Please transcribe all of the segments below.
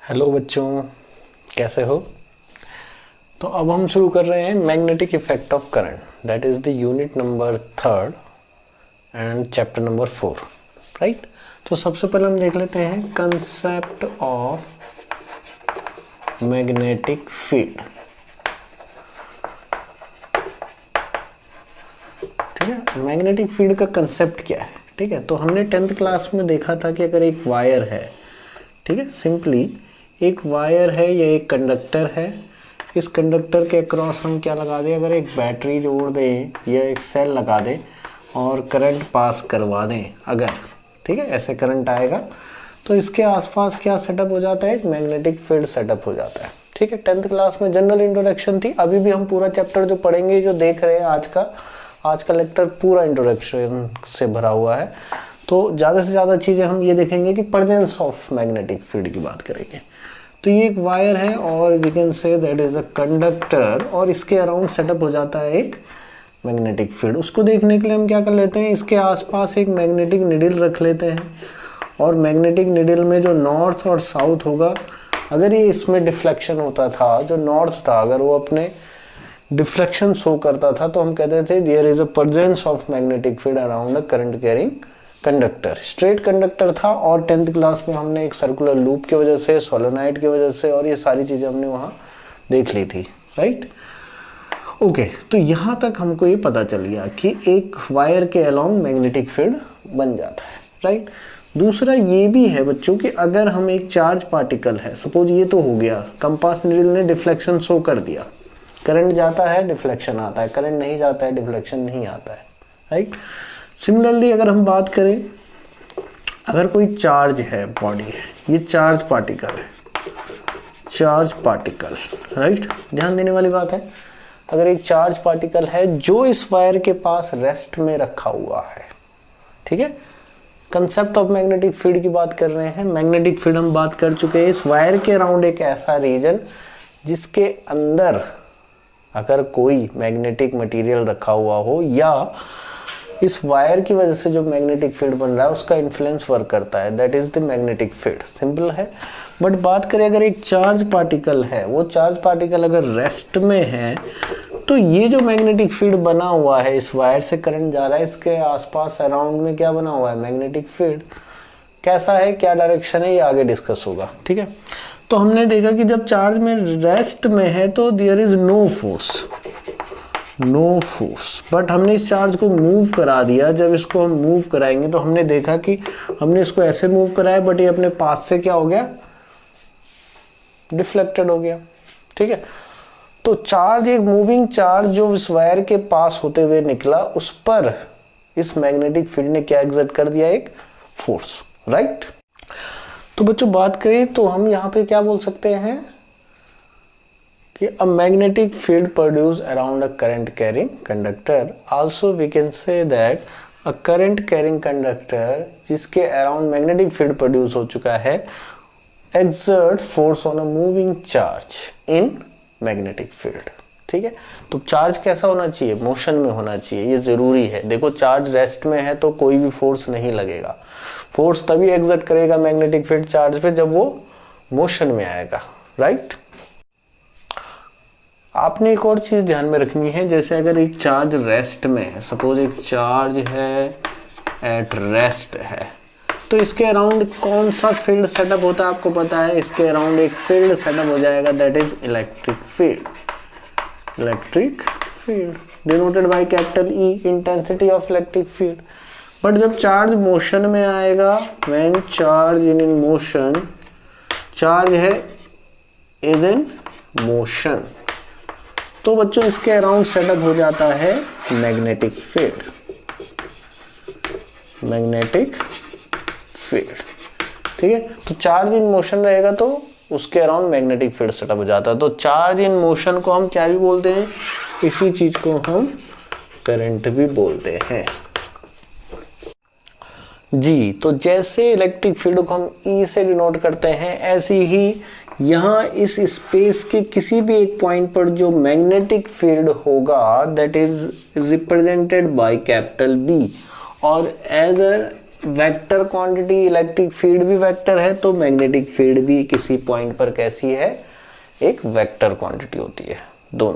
Hello बच्चों, कैसे हो। तो अब हम शुरू कर रहे हैं magnetic effect of current, that is the unit number 3 and chapter number 4, right. तो सबसे पहले हम देख लेते हैं कंसेप्ट ऑफ मैग्नेटिक फील्ड। ठीक है, मैग्नेटिक फील्ड का कंसेप्ट क्या है। ठीक है, तो हमने 10th क्लास में देखा था कि अगर एक वायर है, ठीक है, सिंपली एक वायर है या एक कंडक्टर है, इस कंडक्टर के अक्रॉस हम क्या लगा दें, अगर एक बैटरी जोड़ दें या एक सेल लगा दें और करंट पास करवा दें अगर, ठीक है, ऐसे करंट आएगा तो इसके आसपास क्या सेटअप हो जाता है, एक मैग्नेटिक फील्ड सेटअप हो जाता है। ठीक है, 10th क्लास में जनरल इंट्रोडक्शन थी। अभी भी हम पूरा चैप्टर जो पढ़ेंगे, जो देख रहे हैं आज का लेक्चर पूरा इंट्रोडक्शन से भरा हुआ है। तो ज़्यादा से ज़्यादा चीज़ें हम ये देखेंगे कि प्रेजेंस ऑफ मैग्नेटिक फील्ड की बात करेंगे। तो ये एक वायर है और we can say that is a conductor, और इसके अराउंड सेटअप हो जाता है एक मैग्नेटिक फील्ड। उसको देखने के लिए हम क्या कर लेते हैं, इसके आसपास एक मैग्नेटिक निडल रख लेते हैं, और मैग्नेटिक निडल में जो नॉर्थ और साउथ होगा, अगर ये इसमें डिफ्लेक्शन होता था, जो नॉर्थ था अगर वो अपने डिफ्लेक्शन शो करता था, तो हम कहते थे there is a presence of magnetic field around a current carrying conductor. Straight conductor था, और 10th क्लास में हमने एक सर्कुलर लूप की वजह से, सोलेनॉइड की वजह से, और ये सारी चीज़ें हमने वहाँ देख ली थी, राइट। ओके, तो यहाँ तक हमको ये पता चल गया कि एक वायर के अलोंग मैग्नेटिक फील्ड बन जाता है, राइट। दूसरा ये भी है बच्चों कि अगर हम एक चार्ज पार्टिकल है, सपोज ये तो हो गया, कंपास नीडल ने डिफ्लेक्शन शो कर दिया, करंट जाता है डिफ्लेक्शन आता है, करंट नहीं जाता है डिफ्लेक्शन नहीं आता है, राइट। सिमिलरली अगर हम बात करें, अगर कोई चार्ज है, बॉडी है, ये चार्ज पार्टिकल है, चार्ज पार्टिकल, राइट, ध्यान देने वाली बात है। अगर एक चार्ज पार्टिकल है जो इस वायर के पास रेस्ट में रखा हुआ है, ठीक है, कंसेप्ट ऑफ मैग्नेटिक फील्ड की बात कर रहे हैं। मैग्नेटिक फील्ड हम बात कर चुके हैं। इस वायर के अराउंड एक ऐसा रीजन जिसके अंदर अगर कोई मैग्नेटिक मटेरियल रखा हुआ हो, या इस वायर की वजह से जो मैग्नेटिक फील्ड बन रहा है उसका इन्फ्लुएंस वर्क करता है, that is the magnetic field. Simple है। बट बात करें अगर एक चार्ज पार्टिकल है, वो चार्ज पार्टिकल अगर रेस्ट में है, तो ये जो मैग्नेटिक फील्ड बना हुआ है, इस वायर से करंट जा रहा है, इसके आसपास अराउंड में क्या बना हुआ है, मैग्नेटिक फील्ड। कैसा है, क्या डायरेक्शन है, ये आगे डिस्कस होगा, ठीक है। तो हमने देखा कि जब चार्ज में रेस्ट में है तो there is no force, but हमने इस चार्ज को मूव करा दिया। जब इसको हम मूव कराएंगे तो हमने देखा कि हमने इसको ऐसे मूव कराया, बट ये अपने पास से क्या हो गया, डिफ्लेक्टेड हो गया, ठीक है। तो चार्ज, एक मूविंग चार्ज जो इस वायर के पास होते हुए निकला, उस पर इस मैग्नेटिक फील्ड ने क्या एग्जर्ट कर दिया, एक फोर्स, राइट। तो बच्चों बात करें तो हम यहाँ पे क्या बोल सकते हैं कि a magnetic field produced around a current carrying conductor, also we can say that a current carrying conductor जिसके around magnetic field produce हो चुका है, exert force on a moving charge in magnetic field। ठीक है, तो charge कैसा होना चाहिए, मोशन में होना चाहिए, ये जरूरी है। देखो चार्ज रेस्ट में है तो कोई भी फोर्स नहीं लगेगा, फोर्स तभी एग्जर्ट करेगा मैग्नेटिक फील्ड चार्ज पे जब वो मोशन में आएगा, राइट। आपने एक और चीज ध्यान में रखनी है, जैसे अगर एक चार्ज रेस्ट में है, सपोज एक चार्ज है एट रेस्ट है, तो इसके अराउंड कौन सा फील्ड सेटअप होता है आपको पता है, इसके अराउंड एक फील्ड सेटअप हो जाएगा, that is electric field. Electric field denoted by capital E, intensity of electric field. But जब चार्ज मोशन में आएगा, when charge in motion, charge है इज इन मोशन, तो बच्चों इसके अराउंड सेटअप हो जाता है मैग्नेटिक फील्ड, मैग्नेटिक फील्ड, ठीक है। तो चार्ज इन मोशन रहेगा तो उसके अराउंड मैग्नेटिक फील्ड सेटअप हो जाता है। तो चार्ज इन मोशन को हम क्या भी बोलते हैं, इसी चीज को हम करंट भी बोलते हैं जी। तो जैसे इलेक्ट्रिक फील्ड को हम ई से डिनोट करते हैं, ऐसे ही यहाँ इस स्पेस के किसी भी एक पॉइंट पर जो मैग्नेटिक फील्ड होगा, that is represented by capital B, और as a vector quantity, electric field भी वेक्टर है, तो मैग्नेटिक फील्ड भी किसी पॉइंट पर कैसी है, एक वेक्टर क्वांटिटी होती है, दोनों।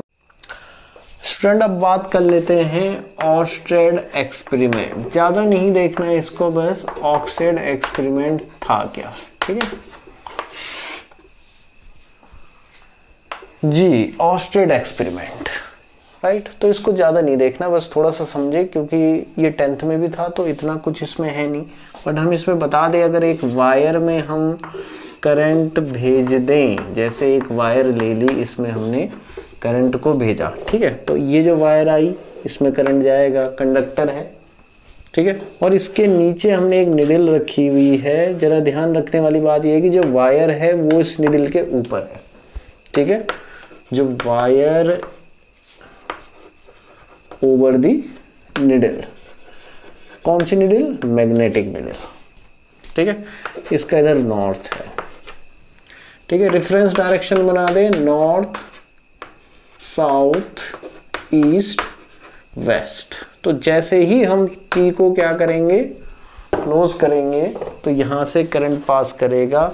स्टूडेंट अब बात कर लेते हैं ऑर्स्टेड एक्सपेरिमेंट। ज़्यादा नहीं देखना है इसको, बस ऑर्स्टेड एक्सपेरिमेंट था क्या, ठीक है जी, ऑर्स्टेड एक्सपेरिमेंट, राइट। तो इसको ज़्यादा नहीं देखना, बस थोड़ा सा समझे, क्योंकि ये 10th में भी था तो इतना कुछ इसमें है नहीं, बट हम इसमें बता दें अगर एक वायर में हम करंट भेज दें, जैसे एक वायर ले ली, इसमें हमने करंट को भेजा, ठीक है, तो ये जो वायर आई इसमें करंट जाएगा, कंडक्टर है, ठीक है, और इसके नीचे हमने एक निडल रखी हुई है। जरा ध्यान रखने वाली बात यह है कि जो वायर है वो इस निडल के ऊपर है, ठीक है, जो वायर ओवर दी निडल, कौन सी निडल, मैग्नेटिक निडल, ठीक है, इसका इधर नॉर्थ है, ठीक है, रेफरेंस डायरेक्शन बना दे, नॉर्थ साउथ ईस्ट वेस्ट। तो जैसे ही हम P को क्या करेंगे, क्लोज करेंगे, तो यहाँ से करंट पास करेगा।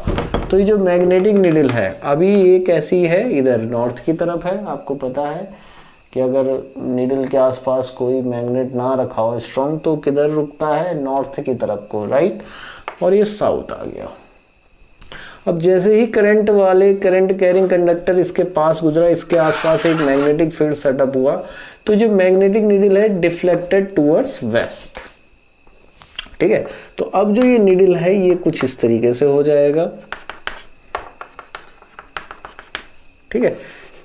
तो ये जो मैग्नेटिक निडल है अभी ये कैसी है, इधर नॉर्थ की तरफ है। आपको पता है कि अगर निडल के आसपास कोई मैग्नेट ना रखा हो स्ट्रॉन्ग, तो किधर रुकता है, नॉर्थ की तरफ को, राइट, और ये साउथ आ गया। अब जैसे ही करंट वाले करंट कैरिंग कंडक्टर इसके पास गुजरा, इसके आसपास एक मैग्नेटिक फील्ड सेटअप हुआ, तो जो मैग्नेटिक नीडल है डिफ्लेक्टेड टुवर्ड्स वेस्ट, ठीक है। तो अब जो ये नीडल है ये कुछ इस तरीके से हो जाएगा, ठीक है,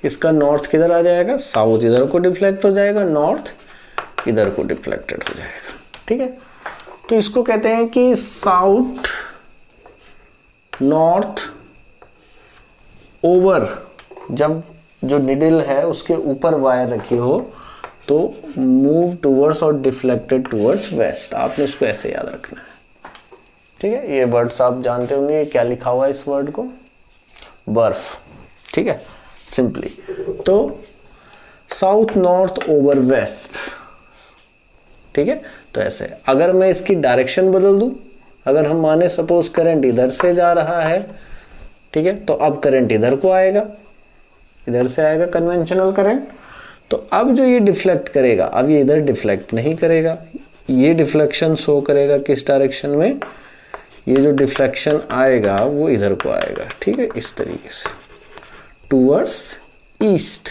इसका नॉर्थ किधर आ जाएगा, साउथ इधर को डिफ्लेक्ट हो जाएगा, नॉर्थ इधर को डिफ्लेक्टेड हो जाएगा, ठीक है। तो इसको कहते हैं कि साउथ नॉर्थ ओवर, जब जो निडल है उसके ऊपर वायर रखी हो तो मूव टूवर्ड्स और डिफ्लेक्टेड टूवर्ड्स वेस्ट। आपने इसको ऐसे याद रखना है, ठीक है। ये वर्ड्स आप जानते होंगे, क्या लिखा हुआ है इस वर्ड को, बर्फ, ठीक है, सिंपली। तो साउथ नॉर्थ ओवर वेस्ट, ठीक है। तो ऐसे अगर मैं इसकी डायरेक्शन बदल दूं, अगर हम माने सपोज करंट इधर से जा रहा है, ठीक है, तो अब करंट इधर को आएगा, इधर से आएगा कन्वेंशनल करंट। तो अब जो ये डिफ्लेक्ट करेगा, अब ये इधर डिफ्लेक्ट नहीं करेगा, ये डिफ्लेक्शन शो करेगा किस डायरेक्शन में, ये जो डिफ्लेक्शन आएगा वो इधर को आएगा, ठीक है, इस तरीके से टूवर्ड्स ईस्ट।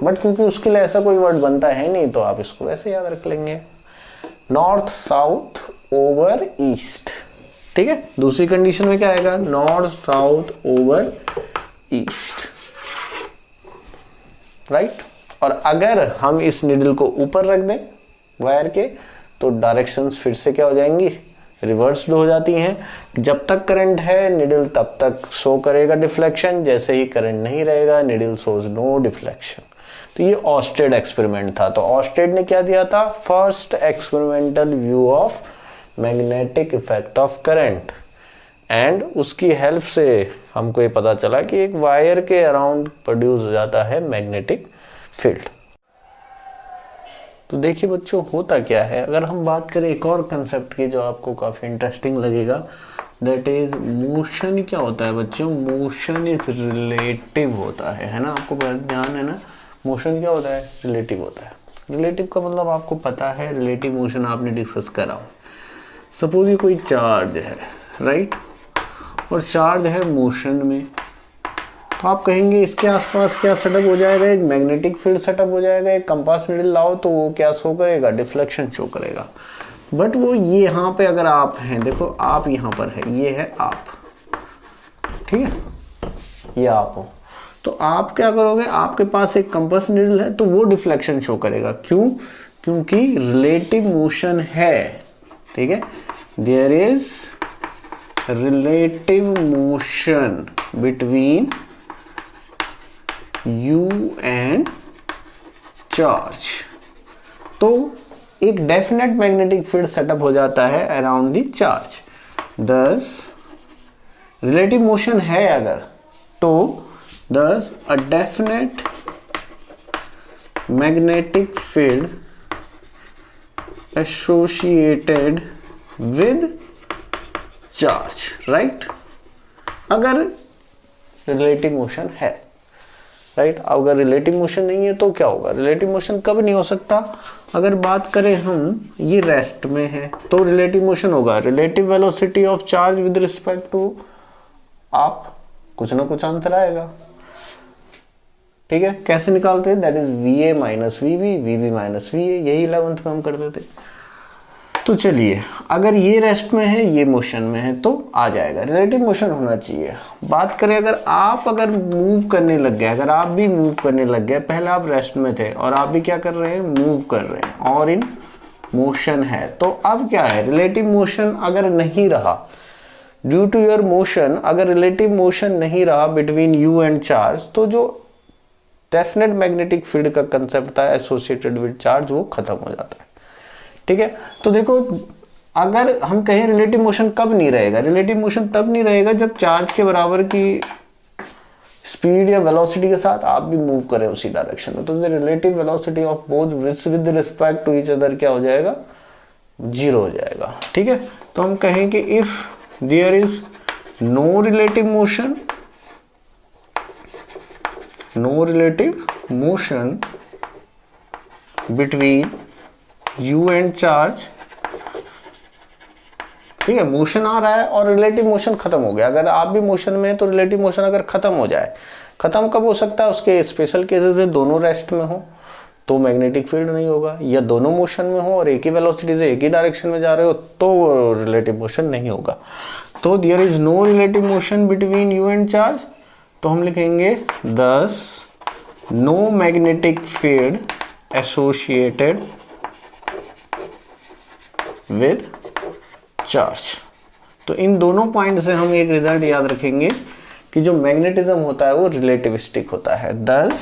बट क्योंकि उसके लिए ऐसा कोई वर्ड बनता है नहीं, तो आप इसको वैसे याद रख लेंगे, नॉर्थ साउथ ओवर ईस्ट, ठीक है। दूसरी कंडीशन में क्या आएगा, north south over east, right. और अगर हम इस निडल को ऊपर रख दें वायर के, तो डायरेक्शंस फिर से क्या हो जाएंगी, रिवर्स्ड हो जाती हैं। जब तक करंट है निडल तब तक शो करेगा डिफ्लेक्शन, जैसे ही करंट नहीं रहेगा निडल शोज नो डिफ्लेक्शन। तो ये ऑर्स्टेड एक्सपेरिमेंट था। तो ऑर्स्टेड ने क्या दिया था, first experimental view of magnetic effect of current, and उसकी हेल्प से हमको ये पता चला कि एक वायर के अराउंड प्रोड्यूस हो जाता है मैग्नेटिक फील्ड। तो देखिए बच्चों होता क्या है, अगर हम बात करें एक और कंसेप्ट की जो आपको काफ़ी इंटरेस्टिंग लगेगा, दैट इज मोशन। क्या होता है बच्चों, मोशन इज रिलेटिव होता है ना, आपको ध्यान है ना, मोशन क्या होता है, रिलेटिव होता है। रिलेटिव का मतलब आपको पता है, रिलेटिव मोशन आपने डिस्कस करा हो। सपोज ये कोई चार्ज है, राइट, और चार्ज है मोशन में, तो आप कहेंगे इसके आसपास क्या सेटअप हो जाएगा, एक मैग्नेटिक फील्ड सेटअप हो जाएगा। एक कंपास नीडल लाओ तो वो क्या शो करेगा, डिफ्लेक्शन शो करेगा। बट वो ये यहाँ पे अगर आप हैं, देखो आप यहाँ पर है, ये है आप, ठीक है, ये आप हो, तो आप क्या करोगे, आपके पास एक कंपास नीडल है तो वो डिफ्लेक्शन शो करेगा। क्यों, क्योंकि रिलेटिव मोशन है, ठीक है, there is relative motion between you and charge. तो एक डेफिनेट मैग्नेटिक फील्ड सेटअप हो जाता है around the charge. Thus relative motion है अगर, तो thus a definite magnetic field associated with charge, right, अगर रिलेटिव मोशन है, राइट। अगर रिलेटिव मोशन नहीं है तो क्या होगा, रिलेटिव मोशन कब नहीं हो सकता, अगर बात करें हम ये रेस्ट में है तो रिलेटिव मोशन होगा relative velocity of charge with respect to, आप कुछ ना कुछ आंसर आएगा, ठीक है। कैसे निकालते हैं, that is VA minus VB, VB minus VA, यही 11th में हम करते थे। तो चलिए, अगर ये रेस्ट में है ये मोशन में है तो आ जाएगा, रिलेटिव मोशन होना चाहिए। बात करें अगर मूव करने लग गए, अगर आप भी मूव करने लग गए, पहले आप रेस्ट में थे और आप भी क्या कर रहे हैं, मूव कर रहे हैं और इन मोशन है, तो अब क्या है, रिलेटिव मोशन अगर नहीं रहा, ड्यू टू योर मोशन, अगर रिलेटिव मोशन नहीं रहा बिटवीन यू एंड चार्ज, तो जो डेफिनेट मैग्नेटिक फील्ड का कंसेप्ट था एसोसिएटेड विद चार्ज वो खत्म हो जाता है, ठीक है। तो देखो, अगर हम कहें रिलेटिव मोशन कब नहीं रहेगा, रिलेटिव मोशन तब नहीं रहेगा जब चार्ज के बराबर की स्पीड या वेलोसिटी के साथ आप भी मूव करें उसी डायरेक्शन में, तो relative velocity of both with respect to each other क्या हो जाएगा, 0 हो जाएगा, ठीक है। तो हम कहें कि if there is no relative motion between you and charge, ठीक है, मोशन आ रहा है और रिलेटिव मोशन खत्म हो गया, अगर आप भी मोशन में है तो रिलेटिव मोशन अगर खत्म हो जाए, खत्म कब हो सकता है, उसके स्पेशल केसेस है, दोनों रेस्ट में हो तो मैग्नेटिक फील्ड नहीं होगा, या दोनों मोशन में हो और एक ही वेलोसिटी से एक ही डायरेक्शन में जा रहे हो तो रिलेटिव मोशन नहीं होगा। तो there is no relative motion between you and charge, तो हम लिखेंगे thus no magnetic field associated with charge। तो इन दोनों पॉइंट से हम एक रिजल्ट याद रखेंगे कि जो मैग्नेटिज्म होता है वो रिलेटिविस्टिक होता है, thus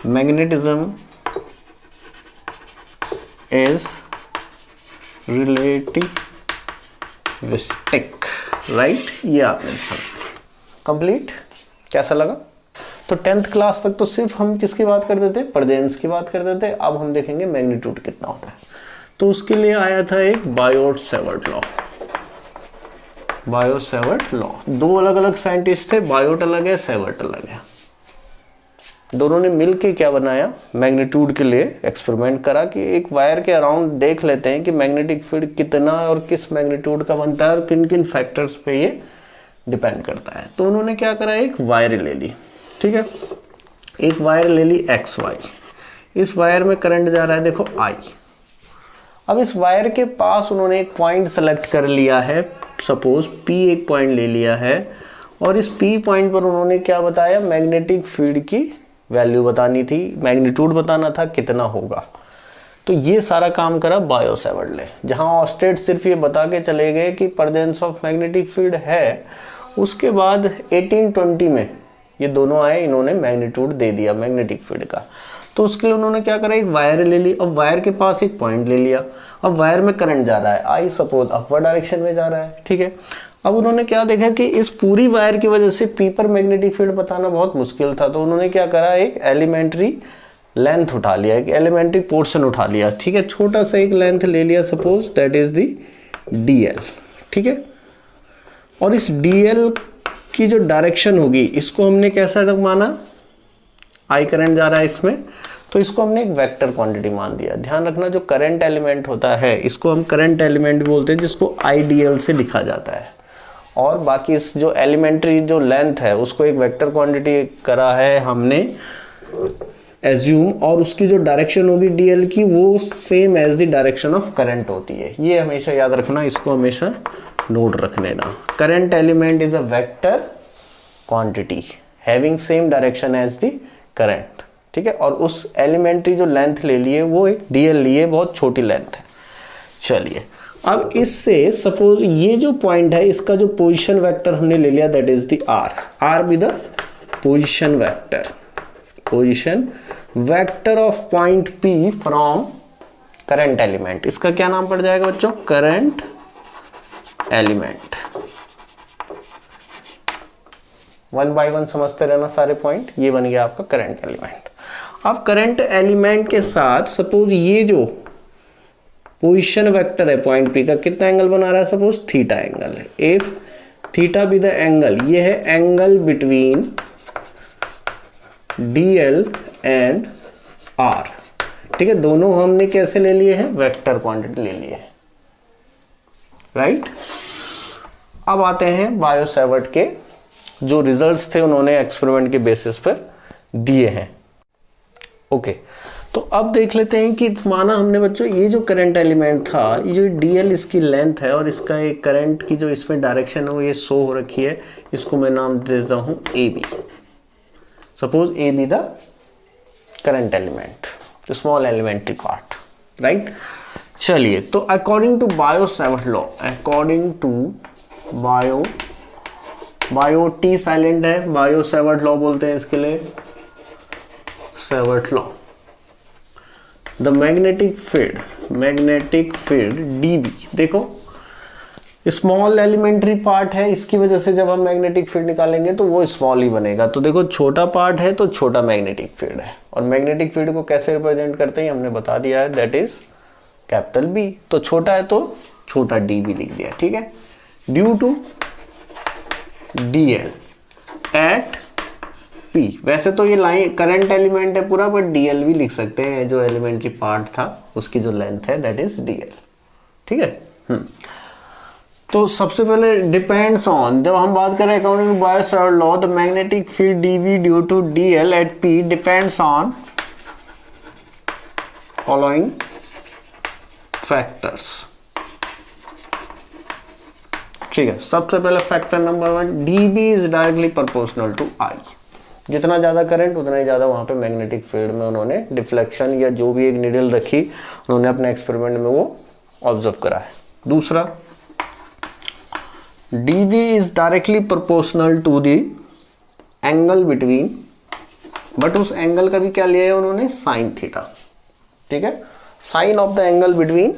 magnetism is relativistic, right. ये आपने कंप्लीट, कैसा लगा। तो 10th क्लास तक तो सिर्फ हम किसकी बात करते थे, पर्जेंस की बात करते थे, अब हम देखेंगे मैग्नीट्यूड कितना होता है। तो उसके लिए आया था एक बायोट-सैवर्ट लॉ, दो अलग अलग साइंटिस्ट थे, बायोट अलग है, सैवर्ट अलग है, दोनों ने मिलके क्या बनाया, मैग्नीट्यूड के लिए एक्सपेरिमेंट करा कि एक वायर के अराउंड देख लेते हैं कि मैग्नेटिक फील्ड कितना और किस मैग्नीट्यूड का बनता है और किन किन फैक्टर्स पे ये डिपेंड करता है। तो उन्होंने क्या करा, एक वायर ले ली, ठीक है, एक वायर ले ली XY, इस वायर में करंट जा रहा है देखो I। अब इस वायर के पास उन्होंने एक पॉइंट सेलेक्ट कर लिया है, सपोज P एक पॉइंट ले लिया है और इस P पॉइंट पर उन्होंने क्या बताया, मैग्नेटिक फील्ड की वैल्यू बतानी थी, मैग्नीट्यूड बताना था कितना होगा। तो ये सारा काम करा बायो-सैवर्ट ने, जहां ऑस्टेड सिर्फ ये बता के चले गए कि प्रेजेंस ऑफ मैग्नेटिक फील्ड है, उसके बाद 1820 में ये दोनों आए, इन्होंने मैग्नीट्यूड दे दिया मैग्नेटिक फील्ड का। तो उसके लिए उन्होंने क्या करा, एक वायर ले ली, अब वायर के पास एक पॉइंट ले लिया, अब वायर में करंट जा रहा है I, सपोज अपवर्ड डायरेक्शन में जा रहा है, ठीक है। अब उन्होंने क्या देखा कि इस पूरी वायर की वजह से P पर मैग्नेटिक फील्ड बताना बहुत मुश्किल था, तो उन्होंने क्या करा, एक एलिमेंट्री लेंथ उठा लिया, एक एलिमेंट्री पोर्शन उठा लिया, ठीक है, छोटा सा एक लेंथ ले लिया, suppose that is the DL, ठीक है। और इस DL की जो डायरेक्शन होगी इसको हमने कैसा माना, I करंट जा रहा है इसमें, तो इसको हमने एक वेक्टर क्वांटिटी मान दिया। ध्यान रखना, जो करंट एलिमेंट होता है इसको हम करंट एलिमेंट भी बोलते हैं, जिसको IDL से लिखा जाता है, और बाकी इस जो एलिमेंट्री जो लेंथ है उसको एक वेक्टर क्वांटिटी करा है हमने एज्यूम, और उसकी जो डायरेक्शन होगी DL की वो same as the direction of current होती है। ये हमेशा याद रखना, इसको हमेशा नोट रख लेना। Current element is a vector quantity having same direction as the current, ठीक है। और उस एलिमेंट्री जो लेंथ ले लिए वो एक DL लिए, बहुत छोटी लेंथ है। चलिए, अब इससे सपोज ये जो पॉइंट है इसका जो पोजीशन वेक्टर हमने ले लिया, that is the R be the position vector of point P from current element. इसका क्या नाम पड़ जाएगा बच्चों, करंट एलिमेंट। 1 by 1 समझते रहना सारे पॉइंट, ये बन गया आपका करंट एलिमेंट। अब करंट एलिमेंट के साथ सपोज ये जो पोजीशन वेक्टर है पॉइंट P का, कितना एंगल बना रहा है, सपोज थीटा एंगल है, if theta be the angle, ये है angle between DL and R, ठीक है। दोनों हमने कैसे ले लिए हैं, वेक्टर क्वांटिटी ले लिए हैं, राइट। अब आते हैं बायो सेवर्ट के जो रिजल्ट्स थे उन्होंने एक्सपेरिमेंट के बेसिस पर दिए हैं। ओके, तो अब देख लेते हैं कि माना हमने बच्चों ये जो करंट एलिमेंट था, ये DL इसकी लेंथ है और इसका एक करंट की जो इसमें डायरेक्शन है वो ये शो हो रखी है, इसको मैं नाम दे देता हूं AB। Suppose AB the current element, small elementary part, right. चलिए, तो according to Biot Savart law, according to Biot T silent है, बायो सेवर्ट लॉ बोलते हैं इसके लिए, Savart law, the magnetic field DB, देखो स्मॉल एलिमेंट्री पार्ट है, इसकी वजह से जब हम मैग्नेटिक फील्ड निकालेंगे तो वो स्मॉल ही बनेगा। तो देखो छोटा पार्ट है तो छोटा मैग्नेटिक फील्ड है, और मैग्नेटिक फील्ड को कैसे रिप्रेजेंट करते हैं हमने बता दिया है, दैट इज कैपिटल B। तो छोटा है तो छोटा DB लिख दिया, ठीक है। Due to DL at P, वैसे तो ये लाइन करंट एलिमेंट है पूरा, बट DL भी लिख सकते हैं, जो एलिमेंट्री पार्ट था उसकी जो लेंथ है दैट इज DL, ठीक है। तो सबसे पहले डिपेंड्स ऑन, जब हम बात करें according to Biot Savart law, the magnetic field DB due to DL at P depends on following factors, ठीक है। सबसे पहले factor number 1, DB is directly proportional to I। जितना ज्यादा करंट उतना ही ज्यादा वहां पे मैग्नेटिक फील्ड में उन्होंने डिफ्लेक्शन या जो भी एक नीडल रखी उन्होंने अपने एक्सपेरिमेंट में वो ऑब्जर्व करा है। दूसरा, DB is directly proportional to the angle between, but उस एंगल का भी क्या लिया है उन्होंने, साइन थीटा, ठीक है। Sine of the angle between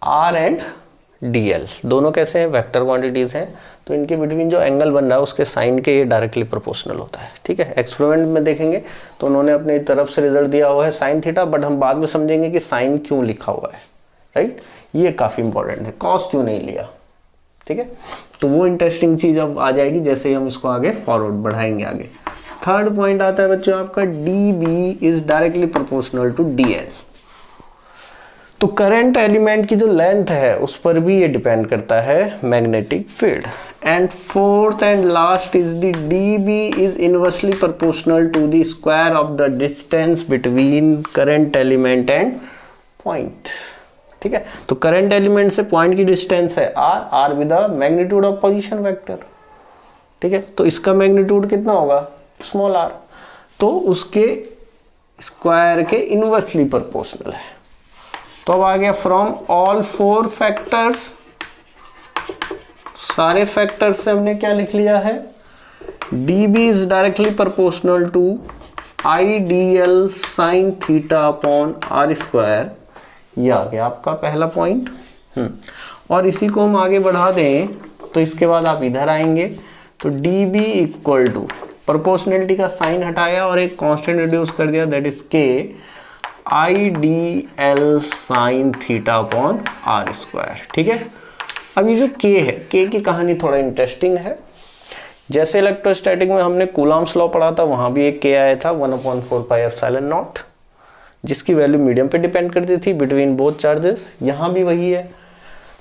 R and DL, दोनों कैसे हैं, वेक्टर क्वांटिटीज हैं, तो इनके बिटवीन जो एंगल बन रहा है उसके साइन के ये डायरेक्टली प्रोपोर्शनल होता है, ठीक है। एक्सपेरिमेंट में देखेंगे तो उन्होंने अपनी तरफ से रिजल्ट दिया हुआ है साइन थीटा, बट हम बाद में समझेंगे कि साइन क्यों लिखा हुआ है, राइट। ये काफी इंपॉर्टेंट है, कॉस क्यों नहीं लिया, ठीक है। तो वो इंटरेस्टिंग चीज अब आ जाएगी जैसे ही हम इसको आगे फॉरवर्ड बढ़ाएंगे आगे। थर्ड पॉइंट आता है बच्चों आपका, DB is directly proportional to DL। तो करंट एलिमेंट की जो लेंथ है उस पर भी ये डिपेंड करता है magnetic field. And fourth and last is the DB is inversely proportional to the square of the distance between current element and point, ठीक है। तो करंट एलिमेंट से पॉइंट की डिस्टेंस है R with the magnitude of position vector, ठीक है। तो इसका मैग्नीट्यूड कितना होगा, स्मॉल r, तो उसके स्क्वायर के इनवर्सली प्रोपोर्शनल है। तो अब आ गया फ्रॉम ऑल 4 फैक्टर्स, सारे फैक्टर्स से हमने क्या लिख लिया है, DB is directly proportional to IDL sine theta upon R square, ये आ गया आपका पहला पॉइंट। और इसी को हम आगे बढ़ा दें तो इसके बाद आप इधर आएंगे तो DB इक्वल टू, प्रोपोर्शनलिटी का साइन हटाया और एक कांस्टेंट रिड्यूस कर दिया, that is K IDL sine theta upon R square, ठीक है। अब ये जो K है, K की कहानी थोड़ा इंटरेस्टिंग है। जैसे इलेक्ट्रोस्टैटिक में हमने कूलॉम्स लॉ पढ़ा था, वहां भी एक K आया था 1/4πε0, जिसकी वैल्यू मीडियम पे डिपेंड करती थी बिटवीन बोथ चार्जेस, यहां भी वही है।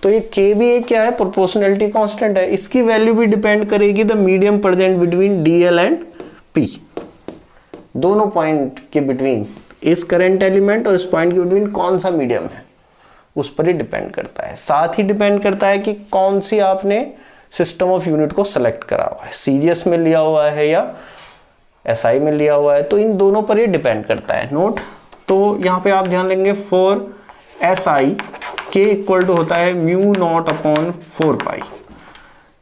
तो ये K भी एक क्या है, प्रोपोर्शनलिटी कांस्टेंट है, इसकी वैल्यू भी डिपेंड करेगी the medium present between DL and P, दोनों पॉइंट के बिटवीन, इस करंट एलिमेंट और इस पॉइंट के बिटवीन कौन सा मीडियम है उस पर ही डिपेंड करता है। साथ ही डिपेंड करता है कि कौन सी आपने सिस्टम ऑफ यूनिट को सेलेक्ट करा हुआ है, CGS में लिया हुआ है या SI में लिया हुआ है, तो इन दोनों पर ही डिपेंड करता है। नोट, तो यहाँ पे आप ध्यान देंगे for SI K equal to होता है म्यू नॉट अपॉन 4π,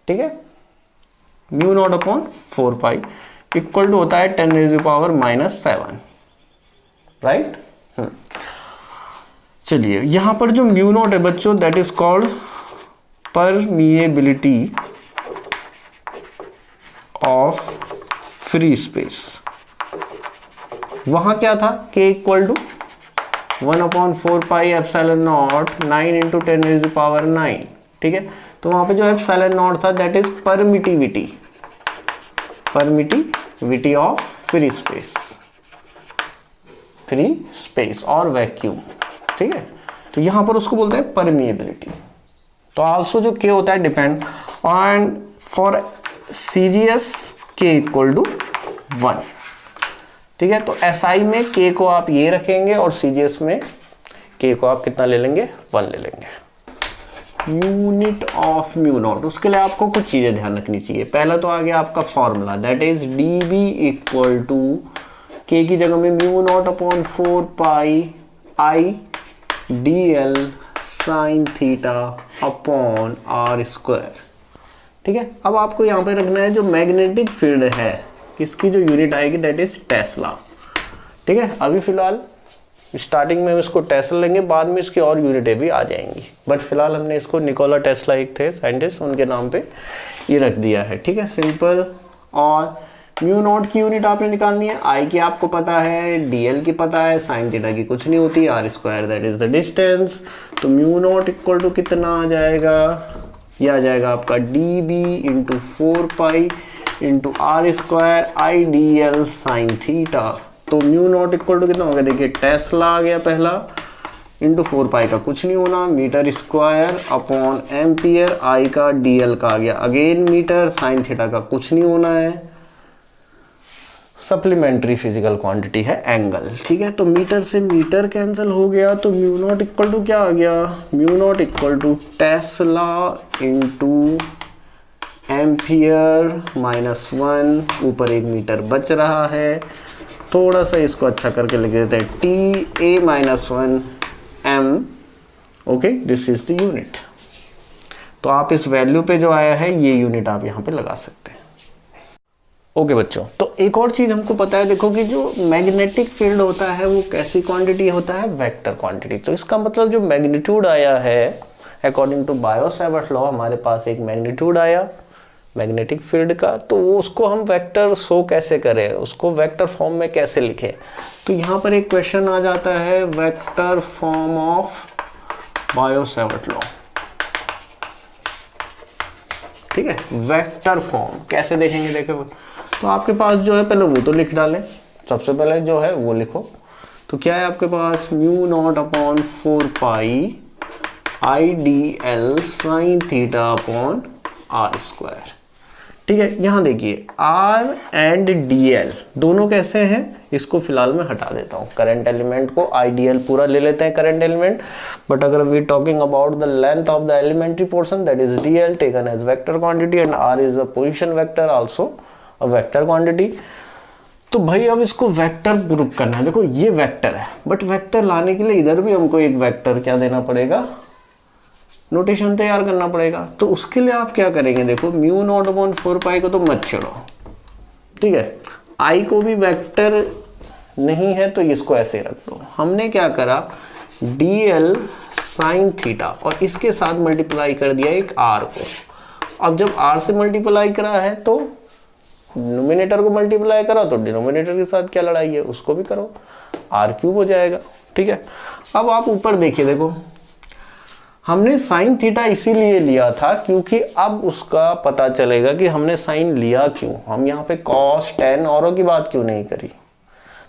ठीक है, mu naught upon 4π equal to होता है 10⁻⁻⁷, राइट। चलिए, यहां पर जो म्यू नॉट है बच्चों, that is called permeability of free space. वहां क्या था, K इक्वल टू 1/4πε0 9 × 10⁻⁹ ठीक है। तो वहां पे जो ε0 था that is permittivity of free space और वैक्यूम, ठीक है। तो यहां पर उसको बोलते हैं परमिएबिलिटी। तो आल्सो जो के होता है डिपेंड ऑन फॉर CGS के इक्वल टू 1, ठीक है। तो SI में के को आप ये रखेंगे और CGS में के को आप कितना ले लेंगे, 1 ले लेंगे। यूनिट ऑफ म्यू नॉट, उसके लिए आपको कुछ चीजें ध्यान रखनी चाहिए। पहला तो आ गया आपका formula that is dB equal to K की जगह में mu naught upon 4πI dl sine theta upon r square, ठीक है। अब आपको यहाँ पे रखना है जो मैग्नेटिक फील्ड है इसकी जो यूनिट आएगी दैट इज टेस्ला, ठीक है। अभी फिलहाल स्टार्टिंग में हम इसको टेस्ला लेंगे, बाद में इसकी और यूनिटें भी आ जाएंगी, बट फिलहाल हमने इसको निकोला टेस्ला एक थे साइंटिस्ट, उनके नाम पे ये रख दिया है, ठीक है, सिंपल। और म्यू नॉट की यूनिट आपने निकालनी है, आई की आपको पता है, डीएल की पता है, साइन थीटा की कुछ नहीं होती, R square that is the distance. तो म्यू नॉट इक्वल टू कितना आ जाएगा, ये आ जाएगा आपका dB into 4π into R square I D L sine theta. तो म्यू नॉट इक्वल टू कितना हो गया, देखिए टेस्ला आ गया पहला, इंटू 4π का कुछ नहीं होना, मीटर स्क्वायर अपॉन एम्पियर, आई का डीएल का आ गया अगेन मीटर, साइन थीटा का कुछ नहीं होना है, सप्लीमेंट्री फिजिकल क्वांटिटी है एंगल, ठीक है। तो मीटर से मीटर कैंसिल हो गया, तो म्यू नॉट इक्वल टू क्या आ गया, mu naught equal to tesla into ampere -1, ऊपर 1 मीटर बच रहा है, थोड़ा सा इसको अच्छा करके लिख देते हैं TA-1m, okay, this is the unit. तो आप इस वैल्यू पे जो आया है ये यूनिट आप यहाँ पे लगा सकते हैं, ओके बच्चों। तो एक और चीज हमको पता है, देखो कि जो मैग्नेटिक फील्ड होता है वो कैसी क्वांटिटी होता है, वेक्टर क्वांटिटी। तो इसका मतलब जो मैग्नीट्यूड आया है अकॉर्डिंग टू बायो-सैवर्ट लॉ, हमारे पास एक मैग्नीट्यूड आया मैग्नेटिक फील्ड का, तो वो उसको हम वेक्टर शो कैसे करें, उसको वेक्टर फॉर्म में कैसे लिखें। तो यहाँ पर एक क्वेश्चन आ जाता है vector form of bio-Savart law, ठीक है। वेक्टर फॉर्म कैसे देखेंगे, देखो तो आपके पास जो है पहले वो तो लिख डालें, सबसे पहले जो है वो लिखो। तो क्या है आपके पास, mu naught upon 4π I D L sine theta upon R square, ठीक है। यहां देखिए R एंड DL दोनों कैसे हैं, इसको फिलहाल मैं हटा देता हूं, करंट एलिमेंट को आइडियल पूरा ले लेते हैं करंट एलिमेंट, बट अगर we talking about the length of the elementary portion that is DL taken as vector quantity and R is a position vector also a vector quantity. तो भाई अब इसको वेक्टर ग्रुप करना है, देखो ये vector है, बट वेक्टर लाने के लिए इधर भी हमको एक वेक्टर क्या देना पड़ेगा, नोटेशन तैयार करना पड़ेगा। तो उसके लिए आप क्या करेंगे, देखो म्यू नॉट अपॉन 4π को तो मत छेड़ो, ठीक है। आई को भी वेक्टर नहीं है तो इसको ऐसे रख दो। हमने क्या करा, dl साइन थीटा और इसके साथ मल्टीप्लाई कर दिया एक r को। अब जब r से मल्टीप्लाई करा है तो नोमिनेटर को मल्टीप्लाई करा, तो डिनोमिनेटर के साथ क्या लड़ाई है, उसको भी करो, r³ हो जाएगा, ठीक है। अब आप ऊपर देखिए, देखो हमने साइन थीटा इसीलिए लिया था क्योंकि अब उसका पता चलेगा कि हमने साइन लिया क्यों, हम यहाँ पे कॉस टेन औरों की बात क्यों नहीं करी।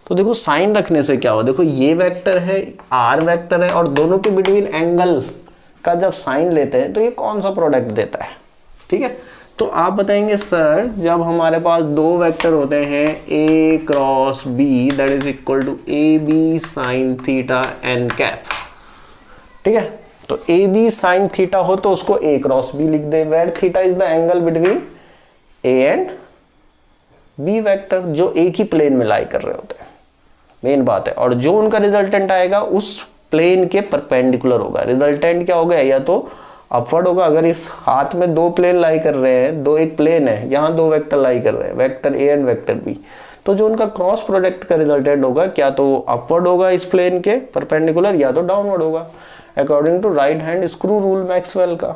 तो देखो साइन रखने से क्या हो, देखो ये वेक्टर है, आर वेक्टर है, और दोनों के बिटवीन एंगल का जब साइन लेते हैं तो ये कौन सा प्रोडक्ट देता है, ठीक है। तो आप बताएंगे सर जब हमारे पास दो वेक्टर होते हैं a cross b that is equal to A B sine theta N cap, ठीक है। तो ए बी साइन थीटा हो तो उसको a क्रॉस b लिख दे, where theta is the angle between a and b vector जो एक ही प्लेन में लाई कर रहे होते हैं, मेन बात है। और जो उनका रिजल्टेंट आएगा उस प्लेन के परपेंडिकुलर होगा। रिजल्टेंट क्या होगा, या तो अपवर्ड होगा, अगर इस हाथ में दो प्लेन लाई कर रहे हैं, दो एक प्लेन है, यहाँ दो वेक्टर लाई कर रहे हैं, vector A and vector B, तो जो उनका क्रॉस प्रोडक्ट का रिजल्टेंट होगा क्या तो अपवर्ड होगा इस प्लेन के परपेंडिकुलर, या तो डाउनवर्ड होगा, according to right hand screw rule Maxwell का।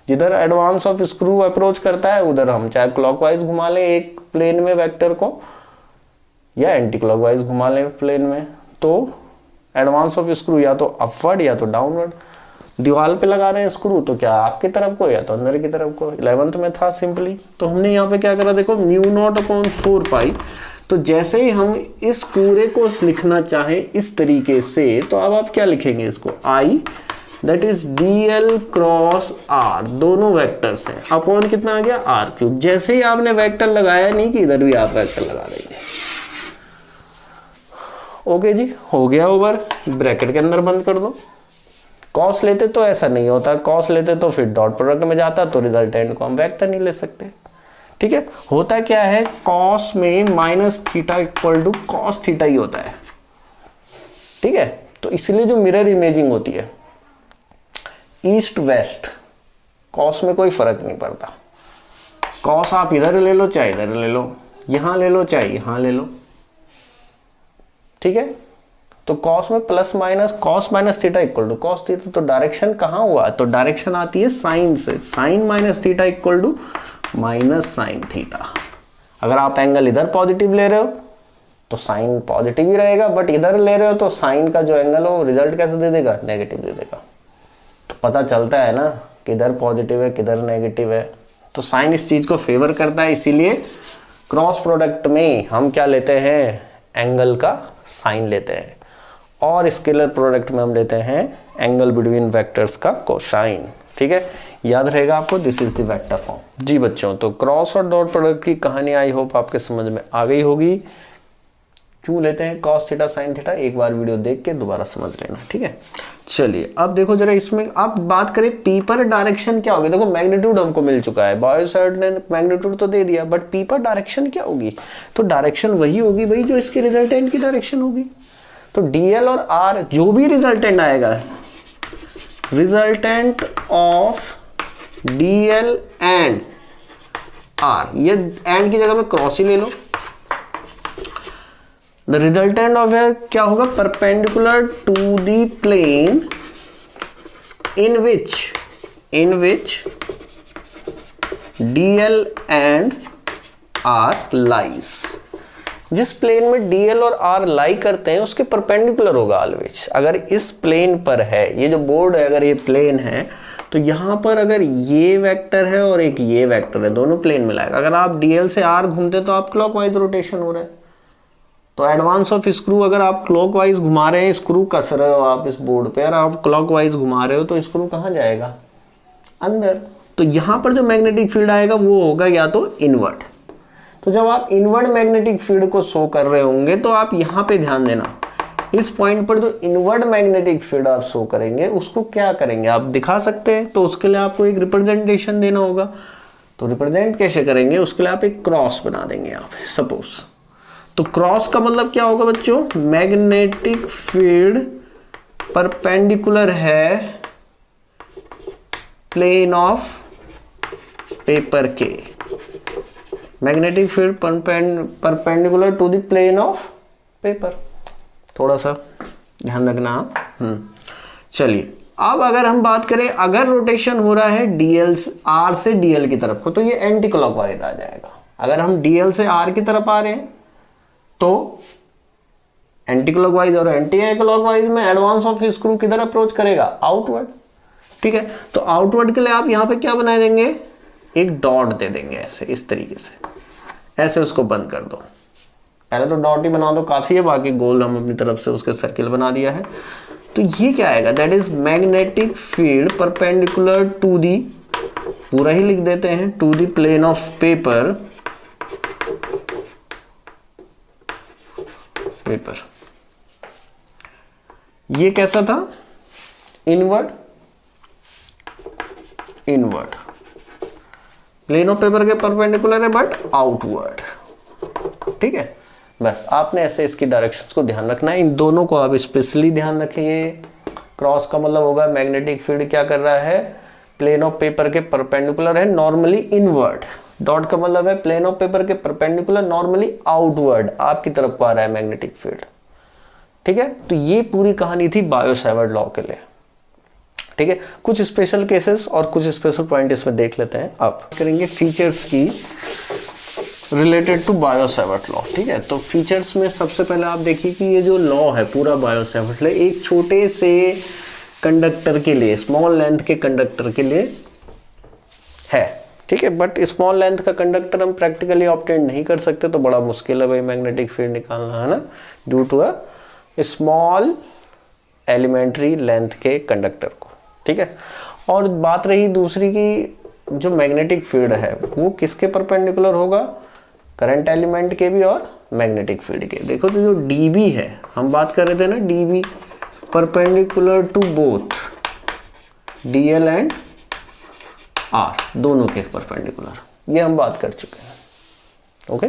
जिधर एडवांस ऑफ स्क्रू अप्रोच करता है उधर हम चाहे क्लॉकवाइज घुमा लें एक प्लेन में वेक्टर को, या एंटी क्लॉकवाइज घुमा लें प्लेन में, तो एडवांस ऑफ स्क्रू या तो अपवर्ड या तो डाउनवर्ड। दीवार पे लगा रहे हैं स्क्रू तो क्या आपकी तरफ को या तो अंदर की तरफ को। 11th में था सिंपली, तो हमने यहाँ पे क्या करा, देखो μ0/4 पाई। तो जैसे ही हम इस पूरे को लिखना चाहें इस तरीके से, तो अब आप क्या लिखेंगे इसको, I that is dl cross r, दोनों वेक्टर्स हैं, अपॉन कितना आ गया r3। जैसे ही आपने वेक्टर लगाया, नहीं कि इधर भी आप वेक्टर लगा देंगे। ओके जी, हो गया ओवर, ब्रैकेट के अंदर बंद कर दो। कॉस लेते तो ऐसा नहीं होता, कॉस लेते तो फिर डॉट प्रोडक्ट में जाता, तो रिजल्टेंट को हम वेक्टर नहीं ले सकते। ठीक है, होता क्या है, कॉस में minus theta equal to cos theta ही होता है। ठीक है, तो इसलिए जो मिरर इमेजिंग होती है ईस्ट वेस्ट, कॉस में कोई फर्क नहीं पड़ता। कॉस आप इधर ले लो चाहे इधर ले लो, यहां ले लो चाहे यहां ले लो। ठीक है, तो कॉस में plus minus, cos minus theta equal to cos theta, तो डायरेक्शन कहां हुआ, तो डायरेक्शन आती है साइन से। Sine minus theta equal to minus sine theta. अगर आप एंगल इधर पॉजिटिव ले रहे हो तो साइन पॉजिटिव ही रहेगा, बट इधर ले रहे हो तो साइन का जो एंगल हो रिजल्ट कैसे दे देगा, नेगेटिव दे देगा। तो पता चलता है ना किधर पॉजिटिव है किधर नेगेटिव है, तो साइन इस चीज को फेवर करता है। इसीलिए क्रॉस प्रोडक्ट में हम क्या लेते हैं, एंगल का साइन लेते हैं, और स्केलर प्रोडक्ट में हम लेते हैं एंगल बिटवीन वेक्टर्स का कोसाइन। ठीक है, याद रहेगा आपको, this is the vector form. जी बच्चों, तो क्रॉस और डॉट प्रोडक्ट की कहानी आई होप आपके समझ में आ गई होगी। क्यों लेते हैं कॉस थीटा साइन थीटा, एक बार वीडियो देख के दोबारा समझ लेना। ठीक है, चलिए अब देखो जरा इसमें, अब बात करें पी पर डायरेक्शन क्या होगी। देखो मैग्नीट्यूड हमको मिल चुका है, बायो साइड ने मैग्नीट्यूड तो दे दिया, बट पी पर डायरेक्शन क्या होगी, तो डायरेक्शन वही होगी भाई जो इसके रिजल्टेंट की डायरेक्शन होगी। तो डीएल और आर जो भी रिजल्टेंट आएगा, resultant of DL and R, ये एंड की जगह में क्रॉस ही ले लो। द रिजल्टेंट ऑफ क्या होगा, perpendicular to the plane in which DL and R lies. जिस प्लेन में डीएल और आर लाई करते हैं उसके परपेंडिकुलर होगा ऑलवेज। अगर इस प्लेन पर है, ये जो बोर्ड है अगर ये प्लेन है, तो यहां पर अगर ये वेक्टर है और एक ये वेक्टर है, दोनों प्लेन मिलाएगा। अगर आप डीएल से आर घूमते तो आप क्लॉकवाइज रोटेशन हो रहा है, तो एडवांस ऑफ स्क्रू अगर आप क्लॉकवाइज घुमा रहे हैं, स्क्रू कस रहे हो आप इस बोर्ड पे और आप क्लॉकवाइज घुमा रहे हो, तो स्क्रू कहां जाएगा, अंदर। तो यहां पर जो मैग्नेटिक फील्ड आएगा वो होगा या तो इनवर्ट। तो जब आप इनवर्ड मैग्नेटिक फील्ड को शो कर रहे होंगे तो आप यहां पे ध्यान देना, इस पॉइंट पर जो इनवर्ड मैग्नेटिक फील्ड आप शो करेंगे उसको क्या करेंगे आप दिखा सकते हैं, तो उसके लिए आपको एक रिप्रेजेंटेशन देना होगा। तो रिप्रेजेंट कैसे करेंगे, उसके लिए आप एक क्रॉस बना देंगे यहाँ पे सपोज। तो क्रॉस का मतलब क्या होगा बच्चों, मैग्नेटिक फील्ड परपेंडिकुलर है प्लेन ऑफ पेपर के, magnetic field perpendicular to the plane of paper. थोड़ा सा ध्यान रखना। चलिए अब अगर हम बात करें, अगर रोटेशन हो रहा है डीएल आर से डीएल की तरफ को, तो ये एंटी क्लॉकवाइज आ जाएगा। अगर हम डीएल से आर की तरफ आ रहे हैं तो एंटी क्लॉकवाइज, और एंटी क्लॉकवाइज में एडवांस ऑफ स्क्रू किधर अप्रोच करेगा, आउटवर्ड। ठीक है, तो आउटवर्ड के लिए आप यहां पे क्या बना देंगे, एक डॉट दे देंगे ऐसे, इस तरीके से ऐसे उसको बंद कर दो। पहले तो डॉट ही बना दो काफी है, बाकी गोल हम अपनी तरफ से उसके सर्किल बना दिया है। तो ये क्या आएगा, that is magnetic field perpendicular to the, पूरा ही लिख देते हैं, to the plane of paper, ये कैसा था, इनवर्ड, प्लेन ऑफ पेपर के परपेंडिकुलर है बट आउटवर्ड। ठीक है, बस आपने ऐसे इसकी डायरेक्शंस को ध्यान रखना है, इन दोनों को आप स्पेशली ध्यान रखिए। क्रॉस का मतलब होगा मैग्नेटिक फील्ड क्या कर रहा है, प्लेन ऑफ पेपर के परपेंडिकुलर है, नॉर्मली इनवर्ड। डॉट का मतलब है प्लेन ऑफ पेपर के परपेंडिकुलर, नॉर्मली आउटवर्ड, आपकी तरफ को आ रहा है मैग्नेटिक फील्ड। ठीक है, तो ये पूरी कहानी थी बायो सावर्ट लॉ के लिए। ठीक है, कुछ स्पेशल केसेस और कुछ स्पेशल पॉइंट इसमें देख लेते हैं। अब करेंगे फीचर्स की। Related to Biot Savart law. ठीक है, तो फीचर्स में सबसे पहले आप देखिए कि ये जो लॉ है पूरा बायो-सैवर्ट लॉ एक छोटे से कंडक्टर के लिए, स्मॉल लेंथ के कंडक्टर के लिए है। ठीक है, बट स्मॉल लेंथ का कंडक्टर हम प्रैक्टिकली ऑब्टेन नहीं कर सकते, तो बड़ा मुश्किल है भाई मैग्नेटिक फील्ड निकालना, है ना, due to a small elementary length के कंडक्टर को। ठीक है, और बात रही दूसरी की जो मैग्नेटिक फील्ड है वो किसके परपेंडिकुलर होगा, करंट एलिमेंट के भी और मैग्नेटिक फील्ड के। देखो तो जो dB है, हम बात कर रहे थे ना dB perpendicular to both dl and r, दोनों के परपेंडिकुलर, ये हम बात कर चुके हैं। ओके,